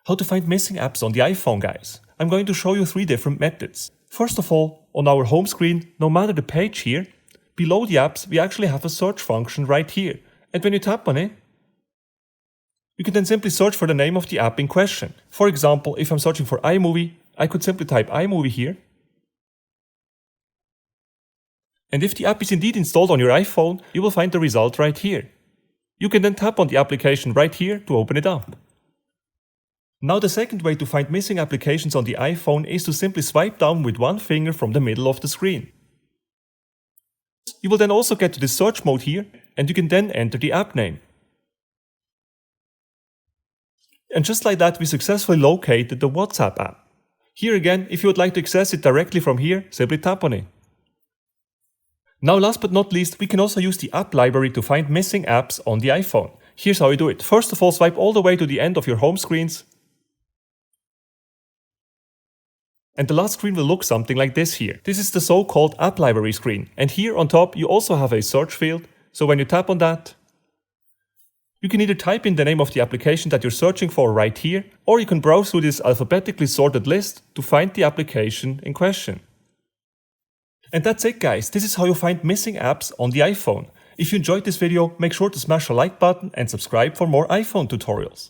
How to find missing apps on the iPhone, guys. I'm going to show you 3 different methods. First of all, on our home screen, no matter the page here, below the apps we actually have a search function right here. And when you tap on it, you can then simply search for the name of the app in question. For example, if I'm searching for iMovie, I could simply type iMovie here. And if the app is indeed installed on your iPhone, you will find the result right here. You can then tap on the application right here to open it up. Now the second way to find missing applications on the iPhone is to simply swipe down with one finger from the middle of the screen. You will then also get to the search mode here, and you can then enter the app name. And just like that, we successfully located the WhatsApp app. Here again, if you would like to access it directly from here, simply tap on it. Now last but not least, we can also use the app library to find missing apps on the iPhone. Here's how you do it. First of all, swipe all the way to the end of your home screens. And the last screen will look something like this here. This is the so-called app library screen. And here on top you also have a search field. So when you tap on that, you can either type in the name of the application that you're searching for right here, or you can browse through this alphabetically sorted list to find the application in question. And that's it, guys. This is how you find missing apps on the iPhone. If you enjoyed this video, make sure to smash the like button and subscribe for more iPhone tutorials.